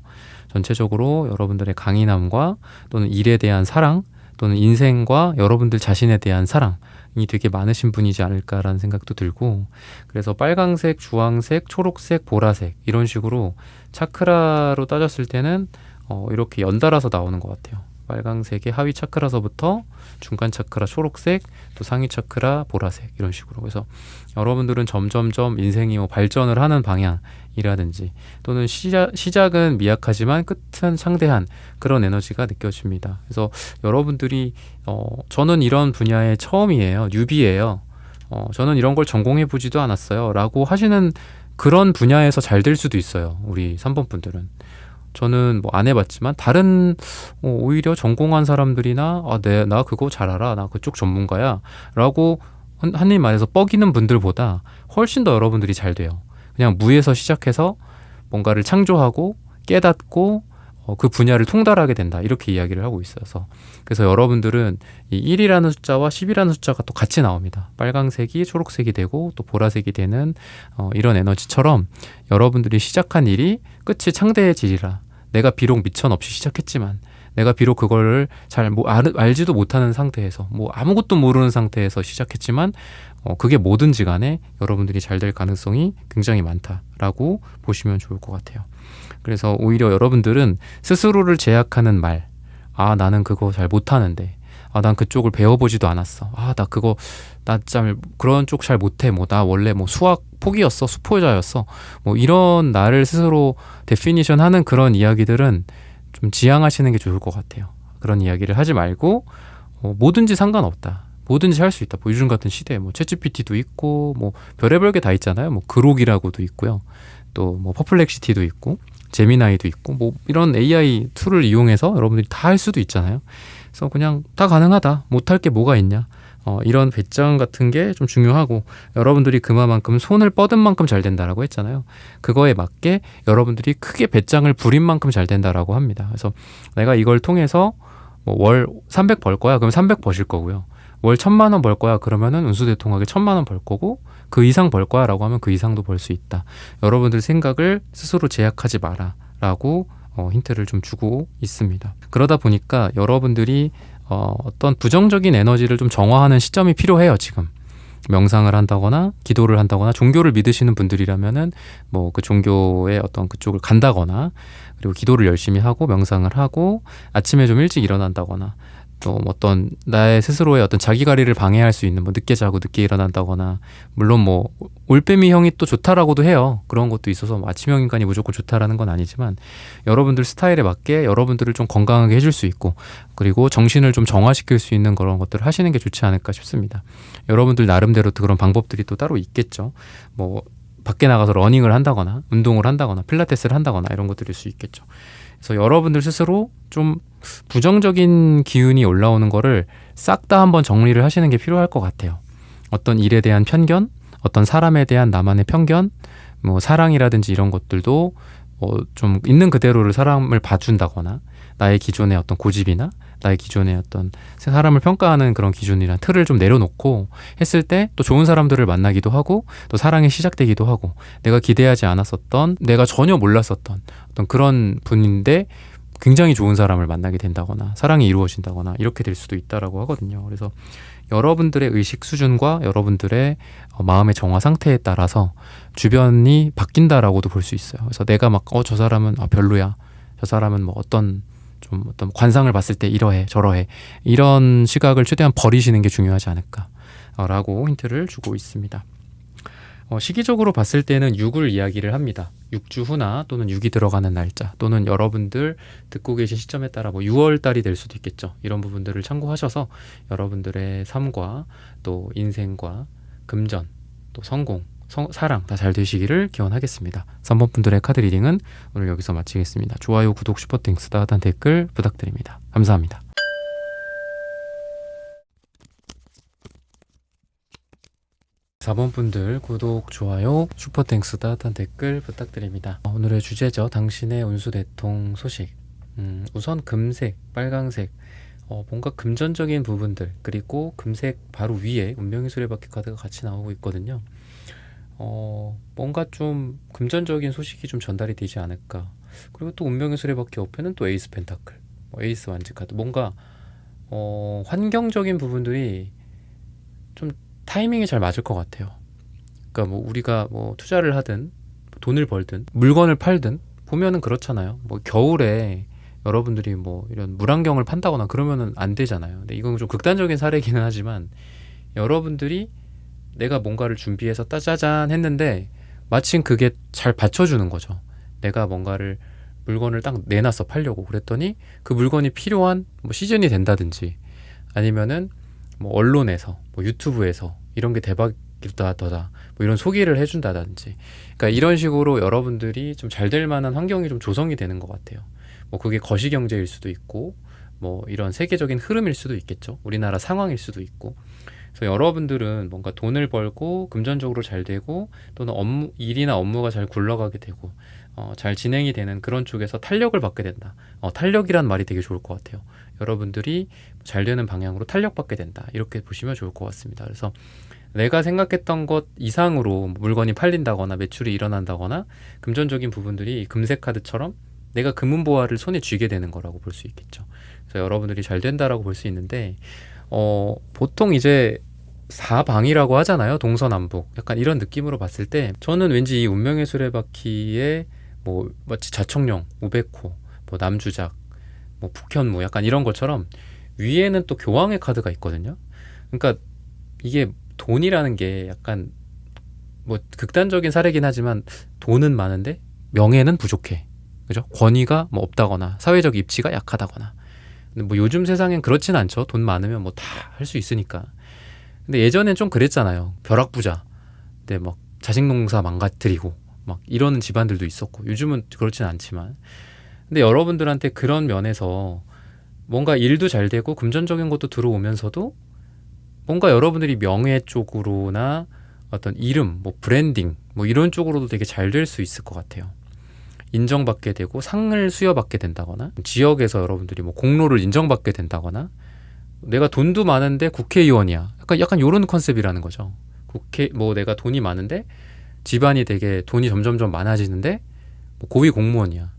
전체적으로 여러분들의 강인함과 또는 일에 대한 사랑, 또는 인생과 여러분들 자신에 대한 사랑이 되게 많으신 분이지 않을까라는 생각도 들고, 그래서 빨강색, 주황색, 초록색, 보라색 이런 식으로 차크라로 따졌을 때는 이렇게 연달아서 나오는 것 같아요. 빨강색의 하위 차크라서부터 중간 차크라 초록색, 또 상위 차크라 보라색 이런 식으로. 그래서 여러분들은 점점점 인생이 뭐 발전을 하는 방향이라든지 또는 시작은 미약하지만 끝은 창대한 그런 에너지가 느껴집니다. 그래서 여러분들이 저는 이런 분야에 처음이에요. 뉴비예요. 저는 이런 걸 전공해 보지도 않았어요 라고 하시는 그런 분야에서 잘 될 수도 있어요. 우리 3번 분들은. 저는 뭐 안 해봤지만 다른 오히려 전공한 사람들이나 나 그거 잘 알아, 나 그쪽 전문가야 라고 한입 말해서 뻐기는 분들보다 훨씬 더 여러분들이 잘 돼요. 그냥 무에서 시작해서 뭔가를 창조하고 깨닫고 그 분야를 통달하게 된다, 이렇게 이야기를 하고 있어서. 그래서 여러분들은 이 1이라는 숫자와 10이라는 숫자가 또 같이 나옵니다. 빨강색이 초록색이 되고 또 보라색이 되는 이런 에너지처럼 여러분들이 시작한 일이 끝이 창대해지리라. 내가 비록 미천 없이 시작했지만, 내가 비록 그거를 잘 알지도 못하는 상태에서, 뭐 아무것도 모르는 상태에서 시작했지만 그게 뭐든지 간에 여러분들이 잘 될 가능성이 굉장히 많다라고 보시면 좋을 것 같아요. 그래서 오히려 여러분들은 스스로를 제약하는 말, 나는 그거 잘 못하는데, 난 그쪽을 배워보지도 않았어, 나 참 그런 쪽 잘 못해, 나 원래 수학 포기였어, 수포자였어, 이런 나를 스스로 데피니션 하는 그런 이야기들은 좀 지양하시는 게 좋을 것 같아요. 그런 이야기를 하지 말고 뭐든지 상관없다, 뭐든지 할 수 있다. 요즘 같은 시대에 챗GPT도 있고 별의별 게 다 있잖아요. 그록이라고도 있고요. 또 퍼플렉시티도 있고 제미나이도 있고 이런 AI 툴을 이용해서 여러분들이 다 할 수도 있잖아요. 그래서 그냥 다 가능하다, 못할 게 뭐가 있냐, 이런 배짱 같은 게 좀 중요하고, 여러분들이 그만큼 손을 뻗은 만큼 잘 된다라고 했잖아요. 그거에 맞게 여러분들이 크게 배짱을 부린 만큼 잘 된다라고 합니다. 그래서 내가 이걸 통해서 월 300 벌 거야, 그럼 300 버실 거고요. 월 1000만 원 벌 거야, 그러면은 운수대통하게 1000만 원 벌 거고, 그 이상 벌 거야 라고 하면 그 이상도 벌 수 있다. 여러분들 생각을 스스로 제약하지 마라 라고 힌트를 좀 주고 있습니다. 그러다 보니까 여러분들이 어떤 부정적인 에너지를 좀 정화하는 시점이 필요해요. 지금 명상을 한다거나 기도를 한다거나 종교를 믿으시는 분들이라면은 그 종교의 어떤 그쪽을 간다거나, 그리고 기도를 열심히 하고 명상을 하고 아침에 좀 일찍 일어난다거나, 또 어떤 나의 스스로의 어떤 자기관리를 방해할 수 있는 늦게 자고 늦게 일어난다거나, 물론 올빼미형이 또 좋다라고도 해요. 그런 것도 있어서 아침형 인간이 무조건 좋다라는 건 아니지만, 여러분들 스타일에 맞게 여러분들을 좀 건강하게 해줄 수 있고, 그리고 정신을 좀 정화시킬 수 있는 그런 것들을 하시는 게 좋지 않을까 싶습니다. 여러분들 나름대로 또 그런 방법들이 또 따로 있겠죠. 밖에 나가서 러닝을 한다거나 운동을 한다거나 필라테스를 한다거나 이런 것들일 수 있겠죠. 그래서 여러분들 스스로 좀 부정적인 기운이 올라오는 거를 싹 다 한번 정리를 하시는 게 필요할 것 같아요. 어떤 일에 대한 편견, 어떤 사람에 대한 나만의 편견, 사랑이라든지 이런 것들도 좀 있는 그대로를 사람을 봐준다거나, 나의 기존의 어떤 고집이나 나의 기존의 어떤 사람을 평가하는 그런 기준이나 틀을 좀 내려놓고 했을 때 또 좋은 사람들을 만나기도 하고, 또 사랑이 시작되기도 하고, 내가 기대하지 않았었던, 내가 전혀 몰랐었던 어떤 그런 분인데 굉장히 좋은 사람을 만나게 된다거나 사랑이 이루어진다거나 이렇게 될 수도 있다라고 하거든요. 그래서 여러분들의 의식 수준과 여러분들의 마음의 정화 상태에 따라서 주변이 바뀐다라고도 볼 수 있어요. 그래서 내가 저 사람은 별로야, 저 사람은 어떤 관상을 봤을 때 이러해 저러해, 이런 시각을 최대한 버리시는 게 중요하지 않을까라고 힌트를 주고 있습니다. 시기적으로 봤을 때는 6을 이야기를 합니다. 6주 후나 또는 6이 들어가는 날짜, 또는 여러분들 듣고 계신 시점에 따라 6월 달이 될 수도 있겠죠. 이런 부분들을 참고하셔서 여러분들의 삶과 또 인생과 금전, 또 성공, 사랑 다 잘 되시기를 기원하겠습니다. 3번 분들의 카드 리딩은 오늘 여기서 마치겠습니다. 좋아요, 구독, 슈퍼땡스, 따뜻한 댓글 부탁드립니다. 감사합니다. 4번 분들 구독, 좋아요, 슈퍼땡스, 따뜻한 댓글 부탁드립니다. 오늘의 주제죠. 당신의 운수대통 소식. 우선 금색, 빨강색, 뭔가 금전적인 부분들, 그리고 금색 바로 위에 운명의 수레바퀴 카드가 같이 나오고 있거든요. 뭔가 좀 금전적인 소식이 좀 전달이 되지 않을까. 그리고 또 운명의 수레바퀴 옆에는 또 에이스 펜타클, 에이스 완즈 카드, 뭔가 환경적인 부분들이 좀 타이밍이 잘 맞을 것 같아요. 그러니까 뭐 우리가 뭐 투자를 하든 돈을 벌든 물건을 팔든 보면은 그렇잖아요. 뭐 겨울에 여러분들이 뭐 이런 물안경을 판다거나 그러면은 안 되잖아요. 근데 이건 좀 극단적인 사례이기는 하지만 여러분들이 내가 뭔가를 준비해서 따자잔 했는데 마침 그게 잘 받쳐주는 거죠. 내가 뭔가를 물건을 딱 내놨어 팔려고 그랬더니 그 물건이 필요한 뭐 시즌이 된다든지 아니면은 뭐 언론에서 뭐 유튜브에서 이런 게 대박이다 더다 뭐 이런 소개를 해준다든지 그러니까 이런 식으로 여러분들이 좀 잘 될 만한 환경이 좀 조성이 되는 것 같아요. 뭐 그게 거시경제일 수도 있고 뭐 이런 세계적인 흐름일 수도 있겠죠. 우리나라 상황일 수도 있고 그래서 여러분들은 뭔가 돈을 벌고 금전적으로 잘 되고 또는 일이나 업무가 잘 굴러가게 되고 잘 진행이 되는 그런 쪽에서 탄력을 받게 된다. 탄력이란 말이 되게 좋을 것 같아요. 여러분들이 잘 되는 방향으로 탄력받게 된다. 이렇게 보시면 좋을 것 같습니다. 그래서 내가 생각했던 것 이상으로 물건이 팔린다거나 매출이 일어난다거나 금전적인 부분들이 금색카드처럼 내가 금은보화를 손에 쥐게 되는 거라고 볼 수 있겠죠. 그래서 여러분들이 잘 된다라고 볼 수 있는데 보통 이제 사방이라고 하잖아요. 동서남북. 약간 이런 느낌으로 봤을 때 저는 왠지 이 운명의 수레바퀴에 뭐 마치 자청령, 우베코, 뭐 남주작, 뭐 북현무 약간 이런 것처럼 위에는 또 교황의 카드가 있거든요. 그러니까 이게 돈이라는 게 약간 뭐 극단적인 사례긴 하지만 돈은 많은데 명예는 부족해. 그죠? 권위가 뭐 없다거나 사회적 입지가 약하다거나. 근데 뭐 요즘 세상엔 그렇진 않죠. 돈 많으면 뭐 다 할 수 있으니까. 근데 예전엔 좀 그랬잖아요. 벼락부자. 근데 막 자식 농사 망가뜨리고 막 이러는 집안들도 있었고 요즘은 그렇진 않지만 근데 여러분들한테 그런 면에서 뭔가 일도 잘 되고 금전적인 것도 들어오면서도 뭔가 여러분들이 명예 쪽으로나 어떤 이름, 뭐 브랜딩 뭐 이런 쪽으로도 되게 잘 될 수 있을 것 같아요. 인정받게 되고 상을 수여받게 된다거나 지역에서 여러분들이 뭐 공로를 인정받게 된다거나 내가 돈도 많은데 국회의원이야. 약간 요런 컨셉이라는 거죠. 뭐 내가 돈이 많은데 집안이 되게 돈이 점점점 많아지는데 뭐 고위 공무원이야.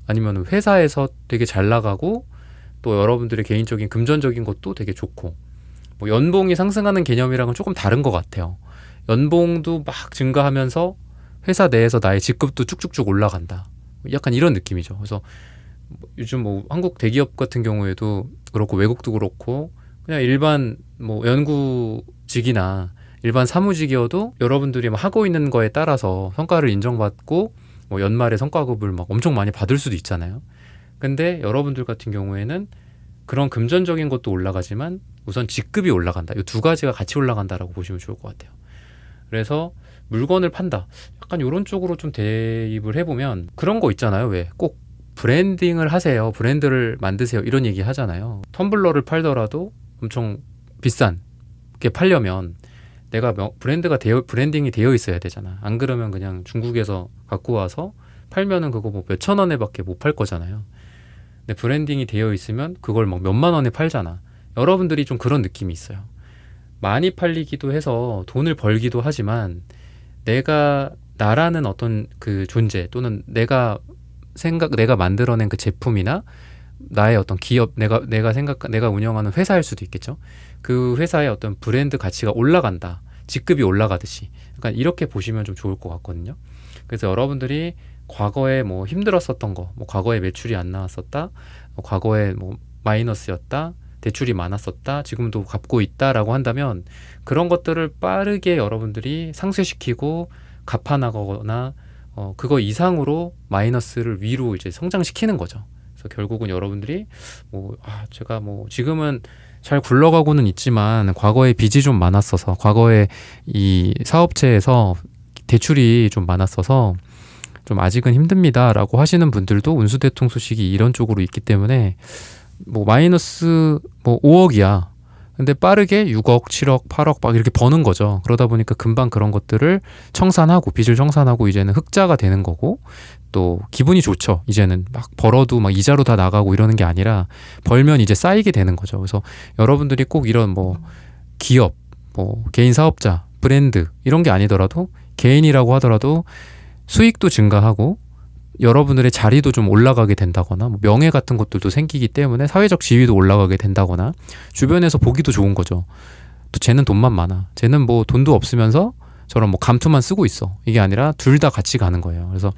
아니면 회사에서 되게 잘 나가고 또 여러분들의 개인적인 금전적인 것도 되게 좋고 뭐 연봉이 상승하는 개념이랑은 조금 다른 것 같아요. 연봉도 막 증가하면서 회사 내에서 나의 직급도 쭉쭉쭉 올라간다. 약간 이런 느낌이죠. 그래서 요즘 뭐 한국 대기업 같은 경우에도 그렇고 외국도 그렇고 그냥 일반 뭐 연구직이나 일반 사무직이어도 여러분들이 막 하고 있는 거에 따라서 성과를 인정받고 뭐 연말에 성과급을 막 엄청 많이 받을 수도 있잖아요. 근데 여러분들 같은 경우에는 그런 금전적인 것도 올라가지만 우선 직급이 올라간다. 이 두 가지가 같이 올라간다라고 보시면 좋을 것 같아요. 그래서 물건을 판다. 약간 이런 쪽으로 좀 대입을 해보면 그런 거 있잖아요. 왜 꼭 브랜딩을 하세요. 브랜드를 만드세요. 이런 얘기 하잖아요. 텀블러를 팔더라도 엄청 비싼 게 팔려면 내가 브랜딩이 되어 있어야 되잖아. 안 그러면 그냥 중국에서 갖고 와서 팔면은 그거 뭐 몇천 원에밖에 못 팔 거잖아요. 근데 브랜딩이 되어 있으면 그걸 막 몇만 원에 팔잖아. 여러분들이 좀 그런 느낌이 있어요. 많이 팔리기도 해서 돈을 벌기도 하지만 나라는 어떤 그 존재 또는 내가 만들어낸 그 제품이나 나의 어떤 기업, 내가 운영하는 회사일 수도 있겠죠. 그 회사의 어떤 브랜드 가치가 올라간다. 직급이 올라가듯이. 약간 이렇게 보시면 좀 좋을 것 같거든요. 그래서 여러분들이 과거에 뭐 힘들었었던 거, 뭐 과거에 매출이 안 나왔었다, 과거에 뭐 마이너스였다, 대출이 많았었다, 지금도 갚고 있다라고 한다면 그런 것들을 빠르게 여러분들이 상쇄시키고 갚아나가거나 그거 이상으로 마이너스를 위로 이제 성장시키는 거죠. 그래서 결국은 여러분들이 제가 뭐 지금은 잘 굴러가고는 있지만 과거에 빚이 좀 많았어서 과거에 이 사업체에서 대출이 좀 많았어서 좀 아직은 힘듭니다라고 하시는 분들도 운수대통 소식이 이런 쪽으로 있기 때문에 뭐 마이너스 뭐 5억이야. 근데 빠르게 6억, 7억, 8억 막 이렇게 버는 거죠. 그러다 보니까 금방 그런 것들을 빚을 청산하고 이제는 흑자가 되는 거고 또 기분이 좋죠. 이제는 막 벌어도 막 이자로 다 나가고 이러는 게 아니라 벌면 이제 쌓이게 되는 거죠. 그래서 여러분들이 꼭 이런 뭐 기업, 뭐 개인 사업자, 브랜드 이런 게 아니더라도 개인이라고 하더라도 수익도 증가하고 여러분들의 자리도 좀 올라가게 된다거나 뭐 명예 같은 것들도 생기기 때문에 사회적 지위도 올라가게 된다거나 주변에서 보기도 좋은 거죠. 또 쟤는 돈만 많아. 쟤는 뭐 돈도 없으면서 저런 뭐 감투만 쓰고 있어. 이게 아니라 둘 다 같이 가는 거예요. 그래서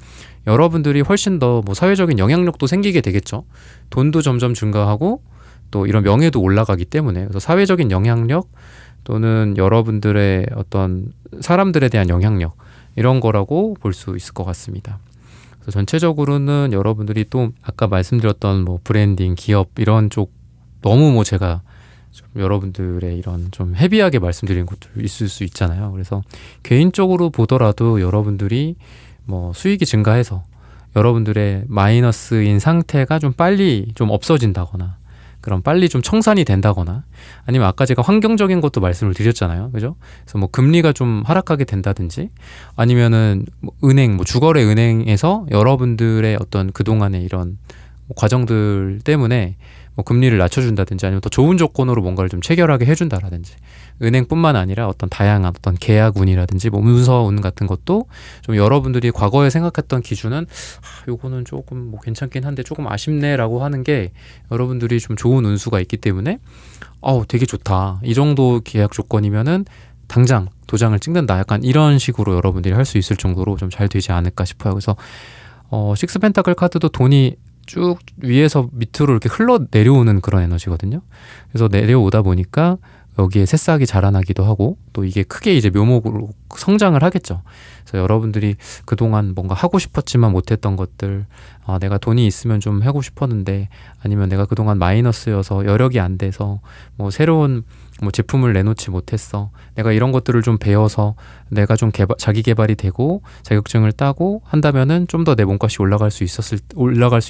여러분들이 훨씬 더 뭐 사회적인 영향력도 생기게 되겠죠. 돈도 점점 증가하고 또 이런 명예도 올라가기 때문에 그래서 사회적인 영향력 또는 여러분들의 어떤 사람들에 대한 영향력 이런 거라고 볼 수 있을 것 같습니다. 그래서 전체적으로는 여러분들이 또 아까 말씀드렸던 뭐 브랜딩, 기업 이런 쪽 너무 뭐 제가 좀 여러분들의 이런 좀 헤비하게 말씀드리는 것도 있을 수 있잖아요. 그래서 개인적으로 보더라도 여러분들이 뭐 수익이 증가해서 여러분들의 마이너스인 상태가 좀 빨리 좀 없어진다거나 그럼 빨리 좀 청산이 된다거나 아니면 아까 제가 환경적인 것도 말씀을 드렸잖아요. 그죠? 그래서 뭐 금리가 좀 하락하게 된다든지 아니면은 뭐 은행, 뭐 주거래 은행에서 여러분들의 어떤 그동안의 이런 뭐 과정들 때문에 뭐 금리를 낮춰준다든지 아니면 더 좋은 조건으로 뭔가를 좀 체결하게 해준다라든지 은행뿐만 아니라 어떤 다양한 어떤 계약운이라든지 뭐 문서운 같은 것도 좀 여러분들이 과거에 생각했던 기준은 요거는 조금 뭐 괜찮긴 한데 조금 아쉽네라고 하는 게 여러분들이 좀 좋은 운수가 있기 때문에 되게 좋다. 이 정도 계약 조건이면은 당장 도장을 찍는다. 약간 이런 식으로 여러분들이 할 수 있을 정도로 좀 잘 되지 않을까 싶어요. 그래서 식스 펜타클 카드도 돈이 쭉 위에서 밑으로 이렇게 흘러 내려오는 그런 에너지거든요. 그래서 내려오다 보니까 여기에 새싹이 자라나기도 하고 또 이게 크게 이제 묘목으로 성장을 하겠죠. 그래서 여러분들이 그동안 뭔가 하고 싶었지만 못했던 것들 내가 돈이 있으면 좀 하고 싶었는데 아니면 내가 그동안 마이너스여서 여력이 안 돼서 뭐 새로운 뭐 제품을 내놓지 못했어. 내가 이런 것들을 좀 배워서 내가 좀 자기 개발이 되고 자격증을 따고 한다면은 좀 더 내 몸값이 올라갈 수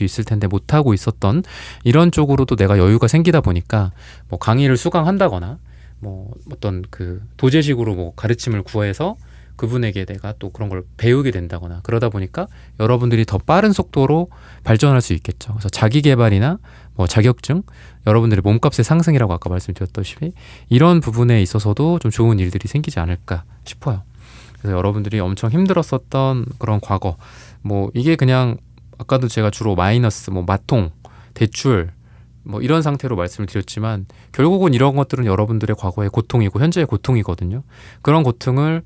있을 텐데 못 하고 있었던 이런 쪽으로도 내가 여유가 생기다 보니까 뭐 강의를 수강한다거나 뭐 어떤 그 도제식으로 뭐 가르침을 구해서 그분에게 내가 또 그런 걸 배우게 된다거나 그러다 보니까 여러분들이 더 빠른 속도로 발전할 수 있겠죠. 그래서 자기 개발이나 뭐 자격증, 여러분들의 몸값의 상승이라고 아까 말씀드렸다시피 이런 부분에 있어서도 좀 좋은 일들이 생기지 않을까 싶어요. 그래서 여러분들이 엄청 힘들었었던 그런 과거, 뭐 이게 그냥 아까도 제가 주로 마이너스, 뭐 마통, 대출 뭐 이런 상태로 말씀을 드렸지만 결국은 이런 것들은 여러분들의 과거의 고통이고 현재의 고통이거든요. 그런 고통을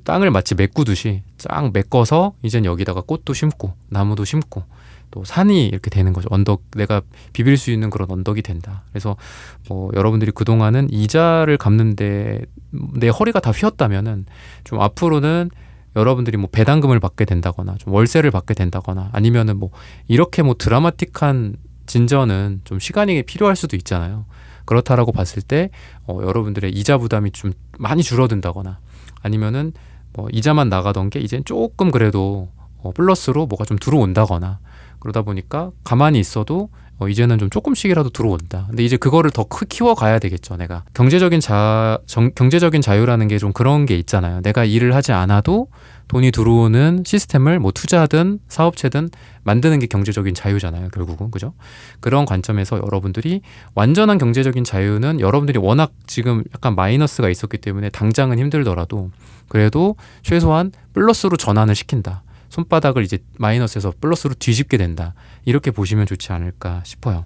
땅을 마치 메꾸듯이 쫙 메꿔서 이젠 여기다가 꽃도 심고 나무도 심고 또 산이 이렇게 되는 거죠. 언덕, 내가 비빌 수 있는 그런 언덕이 된다. 그래서 여러분들이 그동안은 이자를 갚는데 내 허리가 다 휘었다면은 좀 앞으로는 여러분들이 뭐 배당금을 받게 된다거나 좀 월세를 받게 된다거나 아니면은 뭐 이렇게 뭐 드라마틱한 진전은 좀 시간이 필요할 수도 있잖아요. 그렇다라고 봤을 때 여러분들의 이자 부담이 좀 많이 줄어든다거나 아니면은 뭐 이자만 나가던 게 이젠 조금 그래도 플러스로 뭐가 좀 들어온다거나 그러다 보니까 가만히 있어도 이제는 좀 조금씩이라도 들어온다. 근데 이제 그거를 더 키워가야 되겠죠. 내가 경제적인 자유라는 게 좀 그런 게 있잖아요. 내가 일을 하지 않아도 돈이 들어오는 시스템을 뭐 투자든 사업체든 만드는 게 경제적인 자유잖아요. 결국은 그죠? 그런 관점에서 여러분들이 완전한 경제적인 자유는 여러분들이 워낙 지금 약간 마이너스가 있었기 때문에 당장은 힘들더라도 그래도 최소한 플러스로 전환을 시킨다. 손바닥을 이제 마이너스에서 플러스로 뒤집게 된다. 이렇게 보시면 좋지 않을까 싶어요.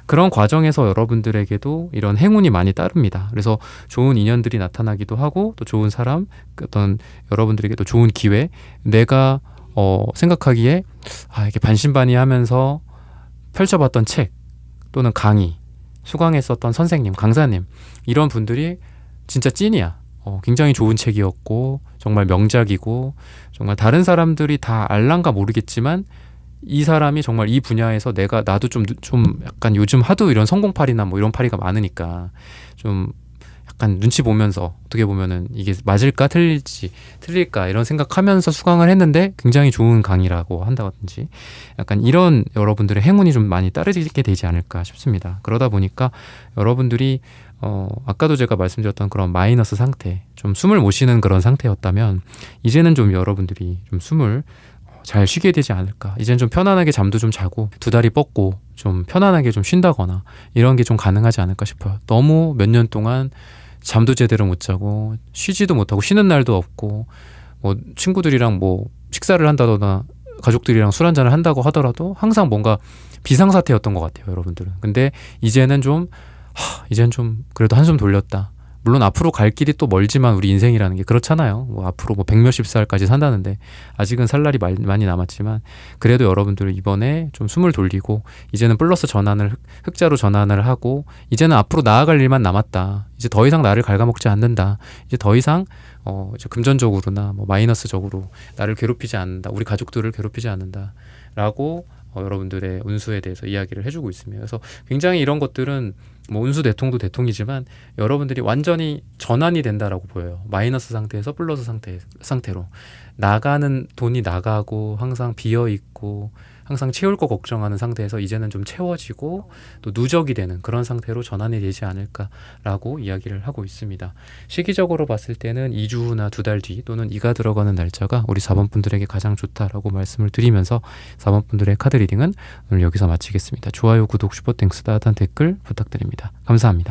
그런 과정에서 여러분들에게도 이런 행운이 많이 따릅니다. 그래서 좋은 인연들이 나타나기도 하고 또 좋은 사람, 어떤 여러분들에게도 좋은 기회, 내가 생각하기에 이렇게 반신반의하면서 펼쳐봤던 책 또는 강의, 수강했었던 선생님, 강사님 이런 분들이 진짜 찐이야. 굉장히 좋은 책이었고 정말 명작이고 정말 다른 사람들이 다 알란가 모르겠지만 이 사람이 정말 이 분야에서 나도 좀 약간 요즘 하도 이런 성공파리나 뭐 이런 파리가 많으니까 좀 약간 눈치 보면서 어떻게 보면은 이게 맞을까 틀릴까 이런 생각하면서 수강을 했는데 굉장히 좋은 강의라고 한다든지 약간 이런 여러분들의 행운이 좀 많이 따르게 되지 않을까 싶습니다. 그러다 보니까 여러분들이 아까도 제가 말씀드렸던 그런 마이너스 상태, 좀 숨을 못 쉬는 그런 상태였다면 이제는 좀 여러분들이 좀 숨을 잘 쉬게 되지 않을까. 이제는 좀 편안하게 잠도 좀 자고 두 다리 뻗고 좀 편안하게 좀 쉰다거나 이런 게 좀 가능하지 않을까 싶어요. 너무 몇 년 동안 잠도 제대로 못 자고 쉬지도 못하고 쉬는 날도 없고 뭐 친구들이랑 뭐 식사를 한다거나 가족들이랑 술 한잔을 한다고 하더라도 항상 뭔가 비상사태였던 것 같아요, 여러분들은. 근데 이제는 좀 그래도 한숨 돌렸다. 물론 앞으로 갈 길이 또 멀지만 우리 인생이라는 게 그렇잖아요. 뭐 앞으로 뭐 100몇십 살까지 산다는데 아직은 살 날이 많이 남았지만 그래도 여러분들 이번에 좀 숨을 돌리고 이제는 플러스 전환을 흑자로 전환을 하고 이제는 앞으로 나아갈 일만 남았다. 이제 더 이상 나를 갉아먹지 않는다. 이제 더 이상 이제 금전적으로나 뭐 마이너스적으로 나를 괴롭히지 않는다. 우리 가족들을 괴롭히지 않는다라고 여러분들의 운수에 대해서 이야기를 해주고 있습니다. 그래서 굉장히 이런 것들은 뭐 운수 대통도 대통이지만 여러분들이 완전히 전환이 된다라고 보여요. 마이너스 상태에서 플러스 상태로 나가는 돈이 나가고 항상 비어 있고 항상 채울 거 걱정하는 상태에서 이제는 좀 채워지고 또 누적이 되는 그런 상태로 전환이 되지 않을까라고 이야기를 하고 있습니다. 시기적으로 봤을 때는 2주 후나 2달 뒤 또는 이가 들어가는 날짜가 우리 4번 분들에게 가장 좋다라고 말씀을 드리면서 4번 분들의 카드 리딩은 오늘 여기서 마치겠습니다. 좋아요, 구독, 슈퍼땡스, 따뜻한 댓글 부탁드립니다. 감사합니다.